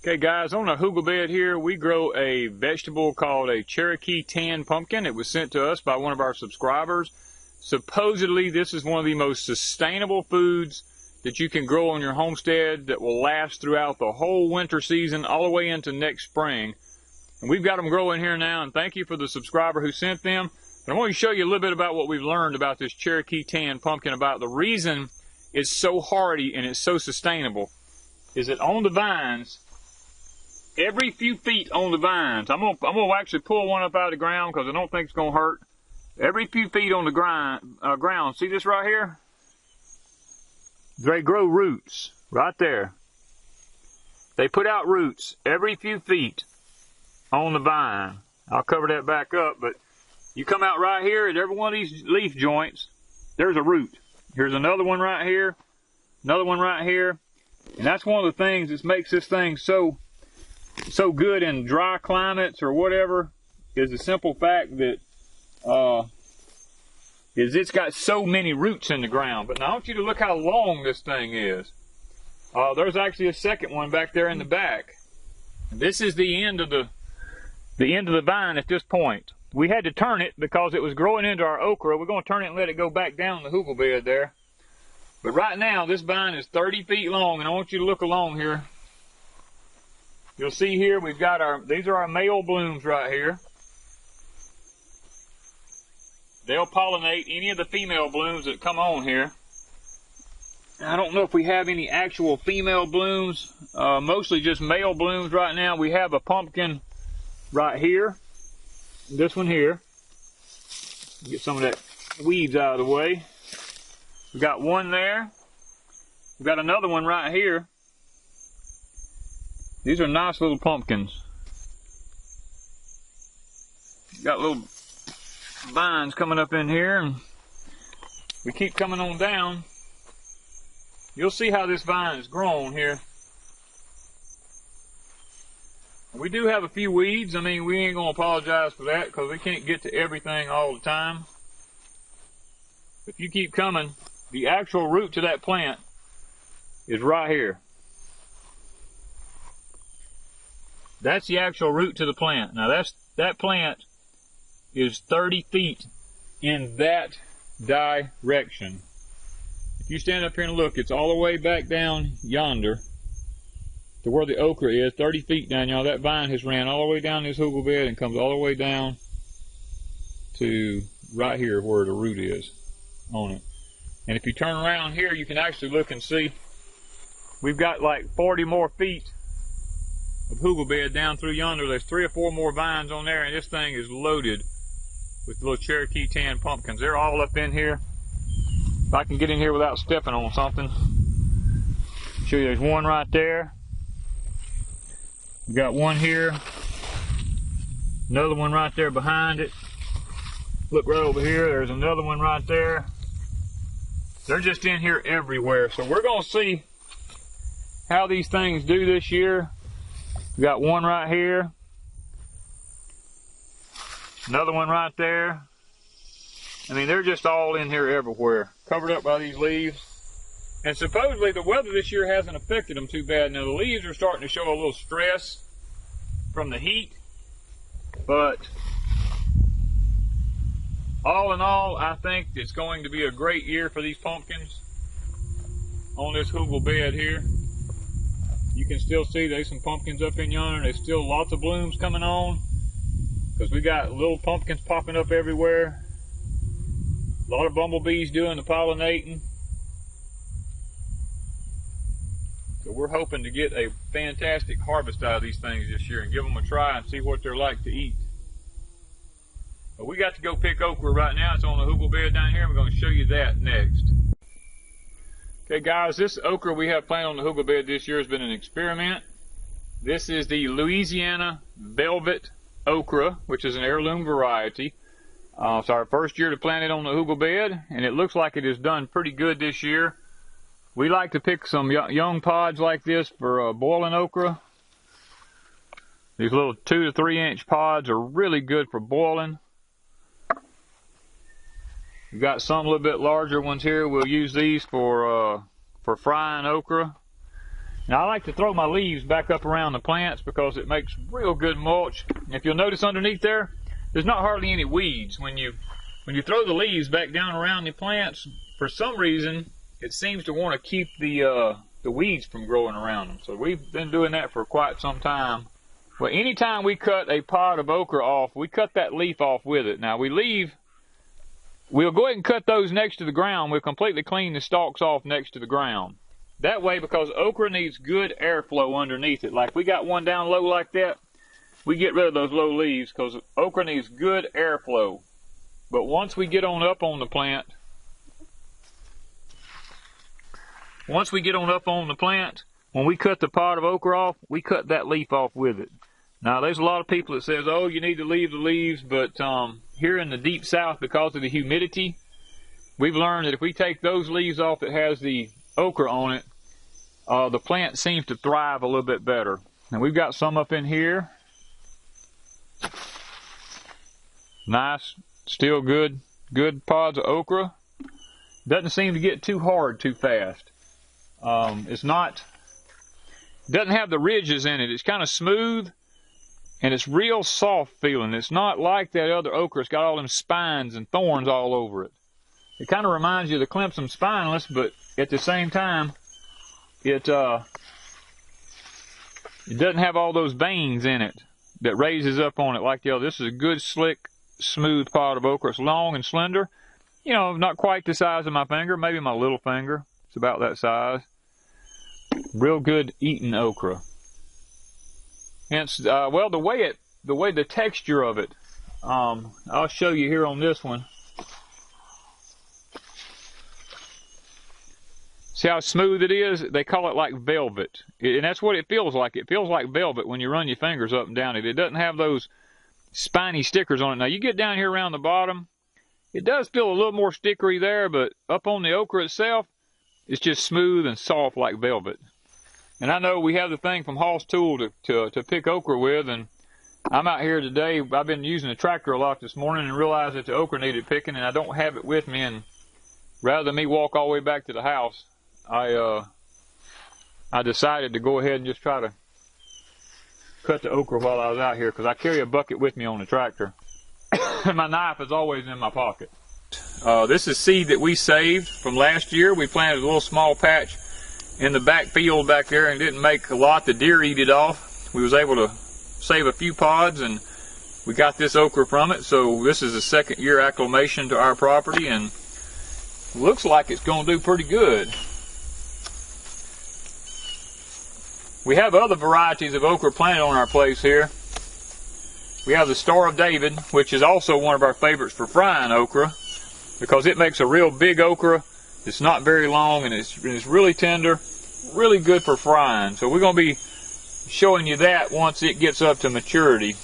Okay guys, on a hugel bed here, we grow a vegetable called a Cherokee tan pumpkin. It was sent to us by one of our subscribers. Supposedly, this is one of the most sustainable foods that you can grow on your homestead that will last throughout the whole winter season, all the way into next spring. And we've got them growing here now, and thank you for the subscriber who sent them. But I want to show you a little bit about what we've learned about this Cherokee tan pumpkin, about the reason it's so hardy and it's so sustainable, is that on the vines, every few feet on the vines, I'm gonna actually pull one up out of the ground because I don't think it's gonna hurt. Every few feet on the ground, see this right here? They grow roots right there. They put out roots every few feet on the vine. I'll cover that back up, but you come out right here at every one of these leaf joints, there's a root. Here's another one right here, another one right here, and that's one of the things that makes this thing so good in dry climates or whatever, is the simple fact that it's got so many roots in the ground. But now I want you to look how long this thing is. There's actually a second one back there in the back. This is the end of the vine at this point. We had to turn it because it was growing into our okra. We're going to turn it and let it go back down the hugel bed there. But right now this vine is 30 feet long, and I want you to look along here. You'll see here we've got these are our male blooms right here. They'll pollinate any of the female blooms that come on here. I don't know if we have any actual female blooms, mostly just male blooms right now. We have a pumpkin right here, this one here. Get some of that weeds out of the way. We've got one there. We've got another one right here. These are nice little pumpkins. Got little vines coming up in here, and we keep coming on down. You'll see how this vine has grown here. We do have a few weeds. I mean, we ain't gonna apologize for that because we can't get to everything all the time. If you keep coming, the actual root to that plant is right here. That's the actual root to the plant. Now that plant is 30 feet in that direction. If you stand up here and look, it's all the way back down yonder to where the okra is, 30 feet down, y'all. That vine has ran all the way down this hugel bed and comes all the way down to right here where the root is on it. And if you turn around here, you can actually look and see we've got like 40 more feet of hugel bed down through yonder. There's 3 or 4 more vines on there, and this thing is loaded with little Cherokee tan pumpkins. They're all up in here. If I can get in here without stepping on something, I'll show you. There's one right there. We got one here, another one right there behind it. Look right over here, there's another one right there. They're just in here everywhere. So we're gonna see how these things do this year. We got one right here, another one right there. I mean, they're just all in here everywhere, covered up by these leaves. And supposedly the weather this year hasn't affected them too bad. Now the leaves are starting to show a little stress from the heat, but all in all, I think it's going to be a great year for these pumpkins on this hugel bed here. You can still see there's some pumpkins up in yonder. There's still lots of blooms coming on because we got little pumpkins popping up everywhere. A lot of bumblebees doing the pollinating. So we're hoping to get a fantastic harvest out of these things this year and give them a try and see what they're like to eat. But we got to go pick okra right now. It's on the hugel bed down here. We're going to show you that next. Okay guys, this okra we have planted on the hugel bed this year has been an experiment. This is the Louisiana Velvet Okra, which is an heirloom variety. It's our first year to plant it on the hugel bed, and it looks like it has done pretty good this year. We like to pick some young pods like this for boiling okra. These little 2 to 3 inch pods are really good for boiling. We've got some a little bit larger ones here. We'll use these for frying okra. Now I like to throw my leaves back up around the plants because it makes real good mulch. If you'll notice underneath there, there's not hardly any weeds. When you throw the leaves back down around the plants, for some reason, it seems to want to keep the weeds from growing around them. So we've been doing that for quite some time. Well, anytime we cut a pod of okra off, we cut that leaf off with it. Now we'll go ahead and cut those next to the ground. We'll completely clean the stalks off next to the ground. That way, because okra needs good airflow underneath it. Like we got one down low like that, we get rid of those low leaves because okra needs good airflow. But once we get on up on the plant, when we cut the pod of okra off, we cut that leaf off with it. Now, there's a lot of people that says, oh, you need to leave the leaves, but here in the deep south, because of the humidity, we've learned that if we take those leaves off that has the okra on it, the plant seems to thrive a little bit better. Now, we've got some up in here. Nice, still good pods of okra. Doesn't seem to get too hard too fast. Doesn't have the ridges in it. It's kind of smooth, and it's real soft feeling. It's not like that other okra. It's got all them spines and thorns all over it. It kind of reminds you of the Clemson spineless, but at the same time, it doesn't have all those veins in it that raises up on it like the other. This is a good, slick, smooth pod of okra. It's long and slender. You know, not quite the size of my finger, maybe my little finger. It's about that size. Real good eating okra. Hence, well, the way the texture of it, I'll show you here on this one. See how smooth it is? They call it like velvet. And that's what it feels like. It feels like velvet when you run your fingers up and down it. It doesn't have those spiny stickers on it. Now, you get down here around the bottom, it does feel a little more stickery there, but up on the okra itself, it's just smooth and soft like velvet. And I know we have the thing from Hoss Tool to pick okra with, and I'm out here today. I've been using the tractor a lot this morning and realized that the okra needed picking, and I don't have it with me. And rather than me walk all the way back to the house, I decided to go ahead and just try to cut the okra while I was out here, because I carry a bucket with me on the tractor. My knife is always in my pocket. This is seed that we saved from last year. We planted a little small patch in the back field back there and didn't make a lot. The deer eat it off. We was able to save a few pods, and we got this okra from it. So this is a second year acclimation to our property, and looks like it's going to do pretty good. We have other varieties of okra planted on our place here. We have the Star of David, which is also one of our favorites for frying okra, because it makes a real big okra. It's not very long, and it's really tender, really good for frying. So we're going to be showing you that once it gets up to maturity.